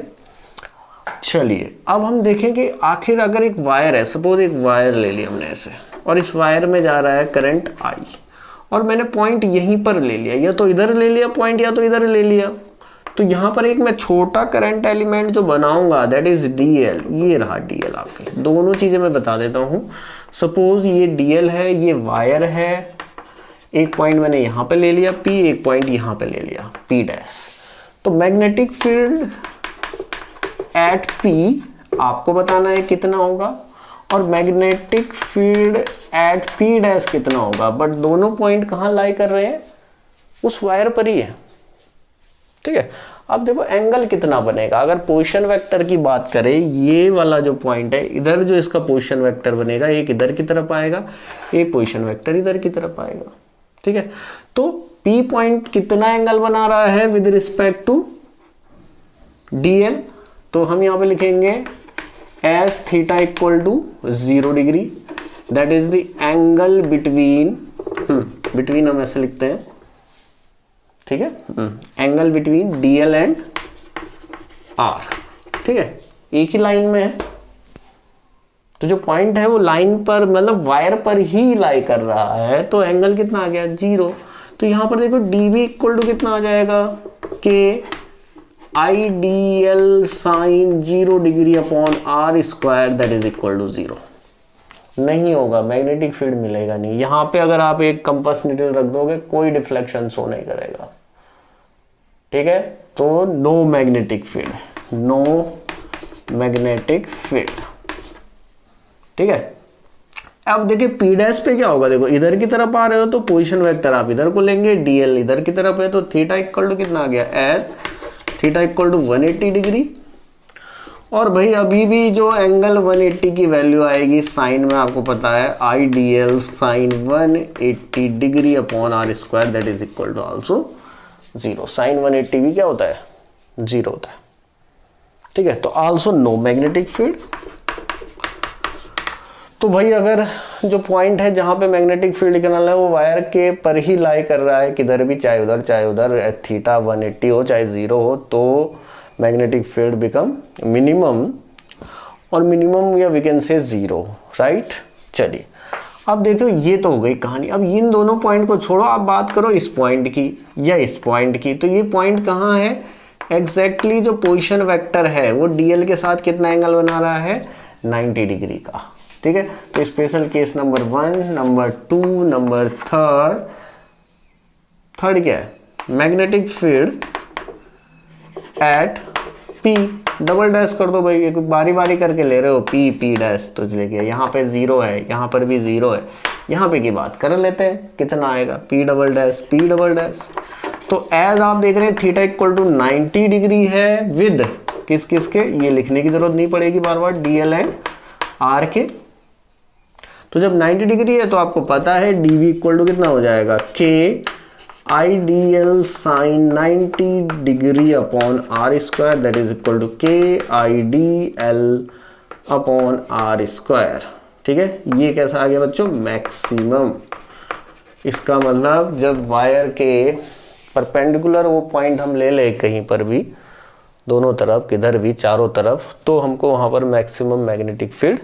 चलिए अब हम देखें कि आखिर अगर एक वायर है, सपोज एक वायर ले लिया हमने ऐसे, और इस वायर में जा रहा है करंट I, और मैंने पॉइंट यहीं पर ले लिया, या तो इधर ले लिया पॉइंट या तो इधर ले लिया, तो यहाँ पर एक मैं छोटा करंट एलिमेंट जो बनाऊंगा दैट इज DL, ये रहा DL आपके लिए। दोनों चीजें मैं बता देता हूँ। सपोज ये DL है, ये वायर है, एक पॉइंट मैंने यहाँ पे ले लिया P, एक पॉइंट यहाँ पे ले लिया P डैश। तो मैग्नेटिक फील्ड एट P आपको बताना है कितना होगा, और magnetic field at P dash कितना होगा, बट दोनों पॉइंट कहाँ लाई कर रहे हैं, उस वायर पर ही है। ठीक है, अब देखो एंगल कितना बनेगा। अगर पोजीशन वेक्टर की बात करें, ये वाला जो पॉइंट है इधर जो इसका पोजीशन वेक्टर बनेगा, एक इधर की तरफ आएगा, एक पोजीशन वेक्टर इधर की तरफ आएगा। ठीक है, तो P पॉइंट कितना एंगल बना रहा है विद रिस्पेक्ट टू DL, तो हम यहां पे लिखेंगे as theta equal to 0 degree, that is the angle between हम ऐसे लिखते हैं। ठीक है, angle between DL and R। ठीक है, एक ही लाइन में है, तो जो पॉइंट है वो लाइन पर, मतलब वायर पर ही लाई कर रहा है, तो एंगल कितना आ गया 0। तो यहां पर देखो dB इक्वल टू कितना आ जाएगा, K IDL sine 0 degree upon R square that is equal to 0। नहीं होगा, मैग्नेटिक फील्ड मिलेगा नहीं। यहां पे अगर आप एक कंपास निडल रख दोगे कोई डिफ्लेक्शन शो नहीं करेगा। ठीक है, तो no magnetic field, no magnetic field. ठीक है, अब देखिए P डैश पे क्या होगा, देखो इधर की तरफ आ रहे हो तो पोजीशन वेक्टर आप इधर को लेंगे, DL इधर की तरफ है, तो थीटा इक्वल टू कितना आ गया, as theta equal to 180 degree. और भाई अभी भी जो एंगल 180 की वैल्यू आएगी साइन में, आपको पता है IDL sine 180 degree upon R square that is equal to also 0। Sine 180 भी क्या होता है, 0 होता है। ठीक है, तो आल्सो नो मैग्नेटिक फील्ड। तो भाई अगर जो पॉइंट है जहां पे मैग्नेटिक फील्ड निकालना है वो वायर के पर ही लाई कर रहा है, किधर भी, चाहे उधर थीटा 180 हो चाहे 0 हो, तो मैग्नेटिक फील्ड बिकम मिनिमम, और मिनिमम या वी कैन से 0, राइट। चलिए अब देखो ये तो हो गई कहानी। अब इन दोनों पॉइंट को छोड़ो, आप बात करो इस पॉइंट की या इस पॉइंट की। तो ये पॉइंट कहाँ है, एग्जैक्टली जो पोजीशन वेक्टर है वो DL के साथ कितना एंगल बना रहा है, 90 डिग्री का। ठीक है, तो special case number 1, number 2, number third क्या है, magnetic field at P, double dash कर दो भाई, बारी बारी करके ले रहे हो, P डैश तो चलेगा। यहाँ पे 0 है, यहाँ पर भी 0 है, यहाँ पे की बात कर लेते हैं कितना आएगा, P डबल डैश। तो एज आप देख रहे हैं थीटा इक्वल टू 90 डिग्री है विद किस के, ये लिखने की जरूरत नहीं पड़ेगी बार बार, DL एंड R के। तो जब 90 डिग्री है तो आपको पता है dV इक्वल टू कितना हो जाएगा, K IDL sine 90 degree upon R square that is equal to K IDL upon R square. ठीक है, ये कैसा आ गया बच्चों, मैक्सिमम। इसका मतलब जब वायर के परपेंडिकुलर वो पॉइंट हम ले ले कहीं पर भी, दोनों तरफ, किधर भी, चारों तरफ, तो हमको वहां पर मैक्सिमम मैग्नेटिक फील्ड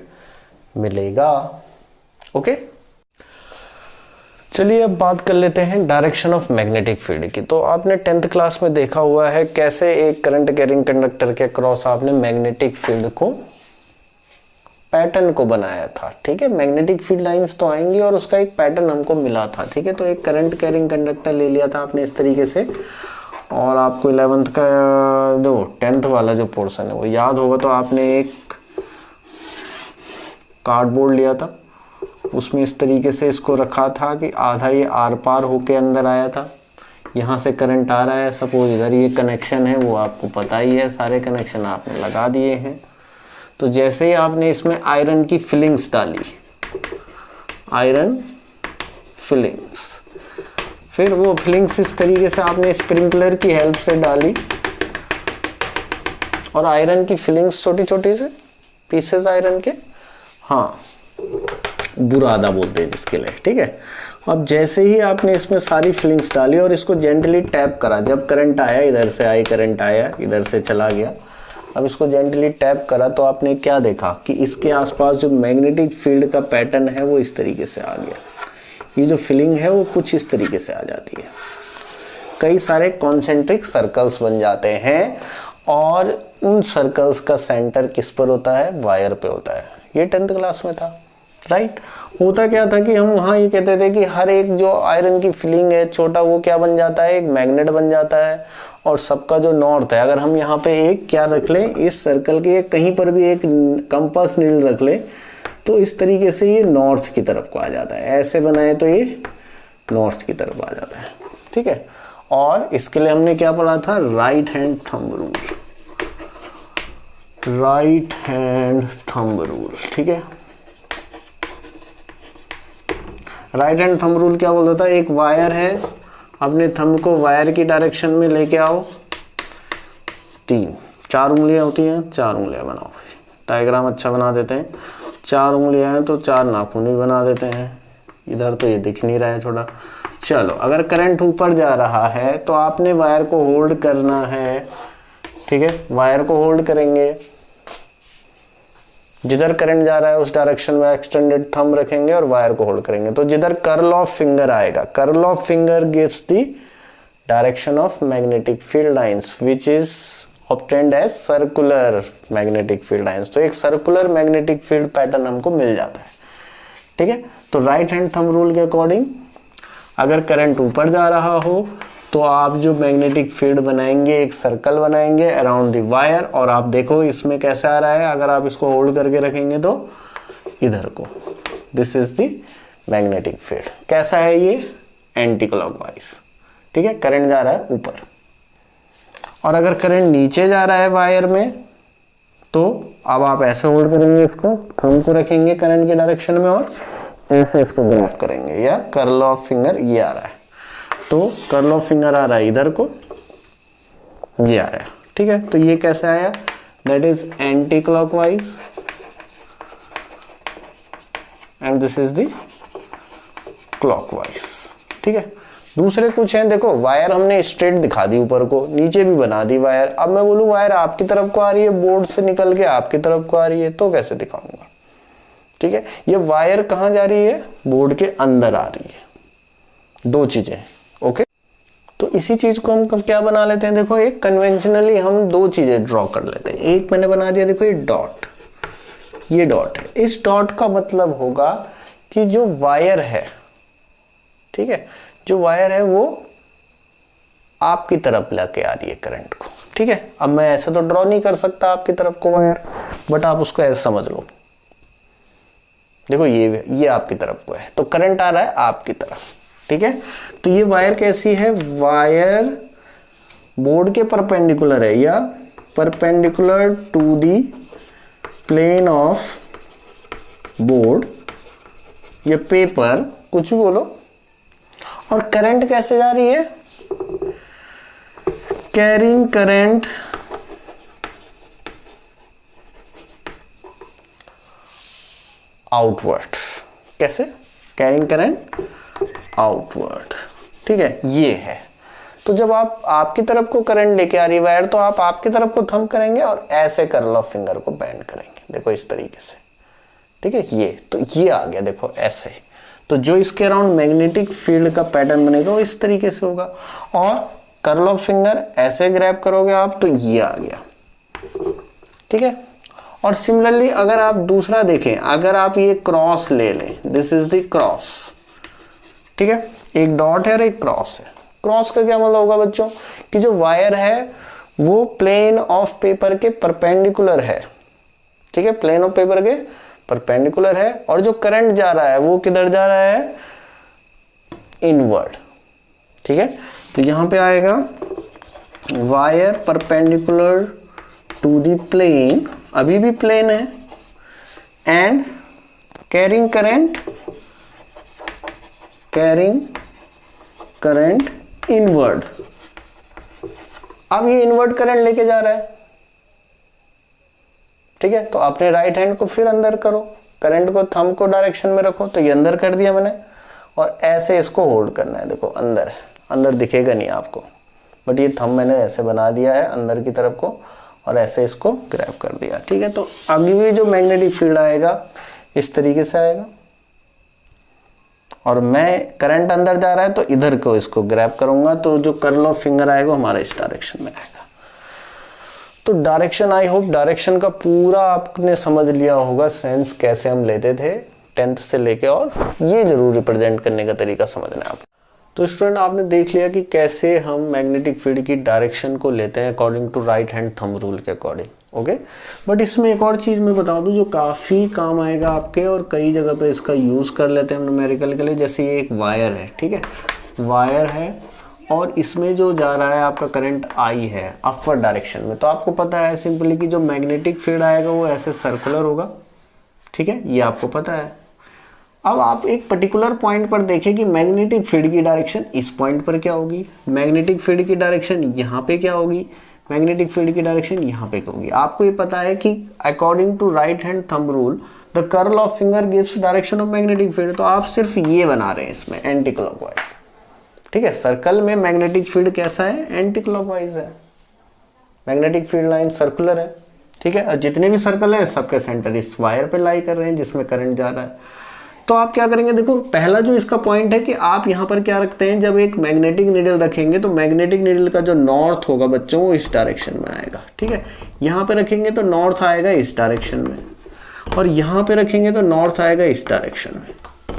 मिलेगा। ओके, चलिए अब बात कर लेते हैं डायरेक्शन ऑफ मैग्नेटिक फील्ड की। तो आपने 10th क्लास में देखा हुआ है कैसे एक करंट कैरिंग कंडक्टर के क्रॉस आपने मैग्नेटिक फील्ड को, पैटर्न को बनाया था। ठीक है, मैग्नेटिक फील्ड लाइंस तो आएंगी और उसका एक पैटर्न हमको मिला था। ठीक है, तो एक करंट कैरिंग कंडक्टर ले लिया था आपने इस तरीके से, और आपको 11th का दो 10th वाला जो पोर्शन है वो याद होगा, तो आपने एक कार्डबोर्ड लिया था, उसमें इस तरीके से इसको रखा था कि आधा ये आर पार होके अंदर आया था, यहाँ से करंट आ रहा है, सपोज इधर ये कनेक्शन है, वो आपको पता ही है, सारे कनेक्शन आपने लगा दिए हैं। तो जैसे ही आपने इसमें आयरन की फिलिंग्स डाली, आयरन फिलिंग्स, फिर वो फिलिंग्स इस तरीके से आपने स्प्रिंकलर की हेल्प से डाली, और आयरन की फिलिंग्स छोटी छोटी से पीसेस आयरन के, हाँ बुरादा बोलते हैं जिसके लिए, ठीक है। अब जैसे ही आपने इसमें सारी फिलिंग्स डाली और इसको जेंटली टैप करा, जब करंट आया इधर से आई, करंट आया इधर से चला गया, अब इसको जेंटली टैप करा तो आपने क्या देखा कि इसके आसपास जो मैग्नेटिक फील्ड का पैटर्न है वो इस तरीके से आ गया। ये जो फिलिंग है वो कुछ इस तरीके से आ जाती है, कई सारे कॉन्सेंट्रिक सर्कल्स बन जाते हैं, और उन सर्कल्स का सेंटर किस पर होता है, वायर पे होता है। ये 10th क्लास में था, राइट। होता क्या था कि हम वहाँ ये कहते थे कि हर एक जो आयरन की फिलिंग है छोटा, वो क्या बन जाता है, एक मैग्नेट बन जाता है, और सबका जो नॉर्थ है, अगर हम यहाँ पे एक क्या रख लें, इस सर्कल के कहीं पर भी एक कंपास नीडल रख लें, तो इस तरीके से ये नॉर्थ की तरफ को आ जाता है, ऐसे बनाए तो ये नॉर्थ की तरफ आ जाता है, ठीक है। और इसके लिए हमने क्या पढ़ा था, right hand thumb rule, right hand thumb rule, ठीक है। राइट हैंड थंब रूल क्या बोलता था, एक वायर है, अपने थंब को वायर की डायरेक्शन में लेके आओ, 4 उंगलियां होती हैं, 4 उंगलियां बनाओ, डायग्राम अच्छा बना देते हैं। 4 उंगलियां हैं तो 4 नाखून भी बना देते हैं, इधर तो ये दिख नहीं रहा है थोड़ा। चलो, अगर करंट ऊपर जा रहा है तो आपने वायर को होल्ड करना है, ठीक है, वायर को होल्ड करेंगे, जिधर करंट जा रहा है उस डायरेक्शन में एक्सटेंडेड थंब रखेंगे और वायर को होल्ड करेंगे, तो जिधर कर्ल ऑफ फिंगर आएगा, curl of finger gives the direction of magnetic field lines which is obtained as circular magnetic field lines. तो एक सर्कुलर मैग्नेटिक फील्ड पैटर्न हमको मिल जाता है, ठीक है। तो राइट हैंड थंब रूल के अकॉर्डिंग अगर करंट ऊपर जा रहा हो तो आप जो मैग्नेटिक फील्ड बनाएंगे, एक सर्कल बनाएंगे अराउंड द वायर, और आप देखो इसमें कैसे आ रहा है, अगर आप इसको होल्ड करके रखेंगे तो इधर को, this is the magnetic field. कैसा है ये, एंटी क्लॉकवाइज, ठीक है, करंट जा रहा है ऊपर। और अगर करंट नीचे जा रहा है वायर में, तो अब आप ऐसे होल्ड करेंगे, इसको थंब को रखेंगे करंट के डायरेक्शन में और ऐसे इसको ग्रैब करेंगे, या कर्ल ऑफ फिंगर ये आ रहा है, तो कर्ल ऑफ फिंगर आ रहा है इधर को, ये आया, ठीक है। तो ये कैसे आया, that is anti clockwise and this is the clockwise, ठीक है। दूसरे कुछ हैं, देखो वायर हमने स्ट्रेट दिखा दी, ऊपर को नीचे भी बना दी वायर। अब मैं बोलूं वायर आपकी तरफ को आ रही है, बोर्ड से निकल के आपकी तरफ को आ रही है, तो कैसे दिखाऊंगा, ठीक है। ये वायर कहां जा रही है, बोर्ड के अंदर आ रही है, दो चीजें, ओके। तो इसी चीज को हम क्या बना लेते हैं, देखो एक कन्वेंशनली हम 2 चीजें ड्रॉ कर लेते हैं। एक मैंने बना दिया, देखो ये डॉट, ये डॉट है, इस डॉट का मतलब होगा कि जो वायर है, ठीक है, जो वायर है वो आपकी तरफ लेके आ रही है करंट को, ठीक है। अब मैं ऐसे तो ड्रॉ नहीं कर सकता आपकी तरफ को वायर, बट आप उसको ऐसे समझ लो, देखो ये आपकी तरफ को है, तो करंट आ रहा है आपकी तरफ, ठीक है। तो ये वायर कैसी है, वायर बोर्ड के परपेंडिकुलर है, या perpendicular to the plane of board या पेपर, कुछ भी बोलो। और करंट कैसे जा रही है, कैरिंग करंट आउटवर्ड, कैसे, कैरिंग करंट आउटवर्ड, ठीक है, ये है। तो जब आप आपकी तरफ को करंट लेके आ रही है वायर, तो आप आपकी तरफ को थंब करेंगे और ऐसे कर्ल ऑफ फिंगर को बेंड करेंगे, देखो इस तरीके से, ठीक है। ये तो ये आ गया, देखो ऐसे। तो जो इसके अराउंड मैग्नेटिक फील्ड का पैटर्न बनेगा वो इस तरीके से होगा, और कर्ल ऑफ फिंगर ऐसे ग्रैब करोगे आप तो ये आ गया, ठीक है। और सिमिलरली अगर आप दूसरा देखें, अगर आप ये क्रॉस ले लें, दिस इज द क्रॉस, ठीक है, एक डॉट है और एक क्रॉस है, क्रॉस का क्या मतलब होगा बच्चों कि जो वायर है वो प्लेन ऑफ पेपर के परपेंडिकुलर है, ठीक है, प्लेन ऑफ पेपर के परपेंडिकुलर है, और जो करंट जा रहा है वो किधर जा रहा है, इनवर्ड, ठीक है। तो यहां पे आएगा wire perpendicular to the plane, अभी भी प्लेन है, एंड कैरिंग करंट इनवर्ड। अब ये इनवर्ड करंट लेके जा रहा है, ठीक है। तो अपने राइट हैंड को फिर अंदर करो, करंट को थंब को डायरेक्शन में रखो, तो ये अंदर कर दिया मैंने, और ऐसे इसको होल्ड करना है, देखो अंदर है, अंदर दिखेगा नहीं आपको, बट ये थंब मैंने ऐसे बना दिया है अंदर की तरफ को, और ऐसे इसको ग्रैब कर दिया, ठीक है। तो अभी भी जो मैग्नेटिक फील्ड आएगा इस तरीके से आएगा, और मैं करंट अंदर जा रहा है तो इधर को इसको ग्रैब करूंगा, तो जो कर्ल ऑफ फिंगर आएगा हमारा इस डायरेक्शन में आएगा। तो डायरेक्शन, आई होप डायरेक्शन का पूरा आपने समझ लिया होगा, सेंस कैसे हम लेते थे 10th से लेके, और ये जरूर रिप्रेजेंट करने का तरीका समझना है आप। तो स्टूडेंट आपने देख लिया कि कैसे हम मैग्नेटिक फील्ड की डायरेक्शन को लेते हैं according to right hand thumb rule के अकॉर्डिंग, ओके। बट इसमें एक और चीज़ मैं बता दूं जो काफ़ी काम आएगा आपके, और कई जगह पे इसका यूज़ कर लेते हैं हम न्यूमेरिकल के लिए। जैसे ये एक वायर है, ठीक है, वायर है, और इसमें जो जा रहा है आपका करंट आई है अपवर्ड डायरेक्शन में, तो आपको पता है सिंपली कि जो मैग्नेटिक फील्ड आएगा वो ऐसे सर्कुलर होगा, ठीक है, ये आपको पता है। अब आप एक पर्टिकुलर पॉइंट पर देखें कि मैग्नेटिक फील्ड की डायरेक्शन इस पॉइंट पर क्या होगी, मैग्नेटिक फील्ड की डायरेक्शन यहाँ पे क्या होगी, मैग्नेटिक फील्ड की डायरेक्शन यहाँ पे क्या होगी। आपको ये पता है कि according to right hand thumb rule the curl of finger gives direction of magnetic field, तो आप सिर्फ ये बना रहे हैं इसमें एंटी क्लॉकवाइज, ठीक है। सर्कल में मैग्नेटिक फील्ड कैसा है, एंटी क्लॉकवाइज है, मैग्नेटिक फील्ड लाइन सर्कुलर है, ठीक है, और जितने भी सर्कल है सबके सेंटर इस वायर पे लाई कर रहे हैं जिसमें करंट जा रहा है। तो आप क्या करेंगे, देखो पहला जो इसका पॉइंट है कि आप यहाँ पर क्या रखते हैं, जब एक मैग्नेटिक नीडल रखेंगे तो मैग्नेटिक नीडल का जो नॉर्थ होगा बच्चों वो इस डायरेक्शन में आएगा, ठीक है। यहाँ पे रखेंगे तो नॉर्थ आएगा इस डायरेक्शन में, और यहाँ पे रखेंगे तो नॉर्थ आएगा इस डायरेक्शन में,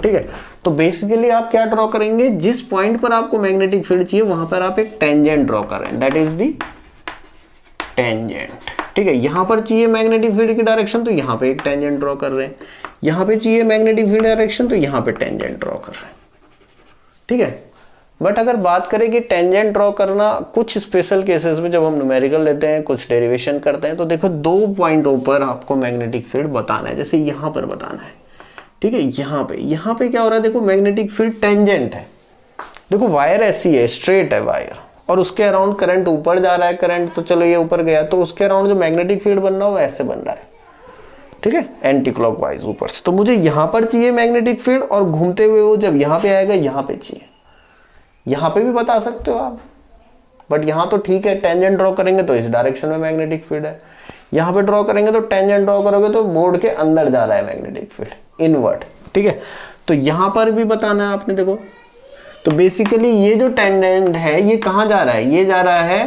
ठीक है। तो बेसिकली आप क्या ड्रॉ करेंगे, जिस पॉइंट पर आपको मैग्नेटिक फील्ड चाहिए वहां पर आप एक टेंजेंट ड्रॉ कर रहे हैं, दैट इज द टेंजेंट, ठीक है। यहां पर चाहिए मैग्नेटिक फील्ड की डायरेक्शन तो यहां पे एक टेंजेंट ड्रॉ कर रहे हैं, यहां पे चाहिए मैग्नेटिक फील्ड डायरेक्शन तो यहां पे टेंजेंट ड्रॉ कर रहे हैं, ठीक है। बट अगर बात करें कि टेंजेंट ड्रॉ करना कुछ स्पेशल केसेस में जब हम न्यूमेरिकल लेते हैं, कुछ डेरिवेशन करते हैं, तो देखो 2 पॉइंटों पर आपको मैग्नेटिक फील्ड बताना है, जैसे यहां पर बताना है, ठीक है। यहाँ पे क्या हो रहा है, देखो मैग्नेटिक फील्ड टेंजेंट है, देखो वायर ऐसी है, स्ट्रेट है वायर, और उसके अराउंड करंट ऊपर जा रहा है, करंट तो चलो ये ऊपर गया, तो उसके अराउंड जो मैग्नेटिक फील्ड बन रहा है वो ऐसे बन रहा है, ठीक है, एंटी क्लॉकवाइज ऊपर से। तो मुझे यहाँ पर चाहिए मैग्नेटिक फील्ड, और घूमते हुए वो जब यहाँ पे आएगा यहाँ पे चाहिए, यहाँ पे भी बता सकते हो आप, बट यहाँ तो ठीक है, टेंजेंट ड्रॉ करेंगे तो इस डायरेक्शन में मैग्नेटिक फील्ड है, यहाँ पे ड्रॉ करेंगे तो टेंजेंट ड्रॉ करोगे तो बोर्ड के अंदर जा रहा है मैग्नेटिक फील्ड, इनवर्ट, ठीक है। तो यहां पर भी बताना है आपने, देखो तो बेसिकली ये जो टेंजेंट है ये कहां जा रहा है, ये जा रहा है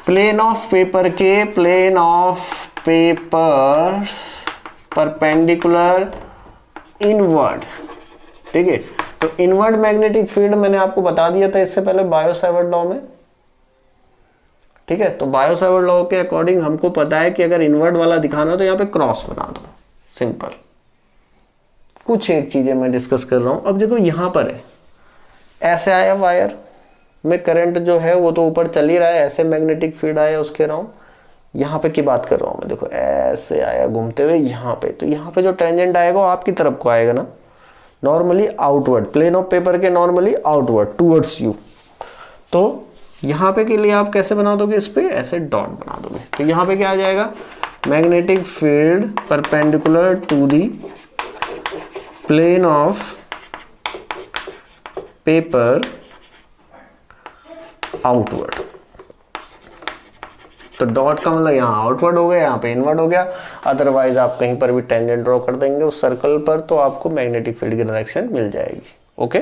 प्लेन ऑफ पेपर के, plane of paper perpendicular inward, ठीक है। तो इनवर्ड मैग्नेटिक फील्ड मैंने आपको बता दिया था इससे पहले बायो-सावर्ट लॉ में, ठीक है। तो बायो-सावर्ट लॉ के अकॉर्डिंग हमको पता है कि अगर इनवर्ड वाला दिखाना हो तो यहाँ पे क्रॉस बना दो, सिंपल। कुछ एक चीजें मैं डिस्कस कर रहा हूं। अब देखो यहां पर है, ऐसे आया वायर में करंट जो है वो तो ऊपर चल ही रहा है, ऐसे मैग्नेटिक फील्ड आया उसके अराउंड, यहाँ पे की बात कर रहा हूं मैं, देखो ऐसे आया घूमते हुए यहाँ पे, तो यहाँ पे जो टेंजेंट आएगा वो आपकी तरफ को आएगा ना, normally outward, plane of paper के नॉर्मली आउटवर्ड टूवर्ड्स यू। तो यहाँ पे के लिए आप कैसे बना दोगे, इस पे ऐसे डॉट बना दोगे, तो यहाँ पे क्या आ जाएगा, magnetic field perpendicular to the plane of paper outward. तो डॉट का मतलब यहाँ आउटवर्ड हो गया, यहाँ पे इनवर्ड हो गया, अदरवाइज आप कहीं पर भी टेंजेंट ड्रॉ कर देंगे उस सर्कल पर तो आपको मैग्नेटिक फील्ड की डायरेक्शन मिल जाएगी, ओके।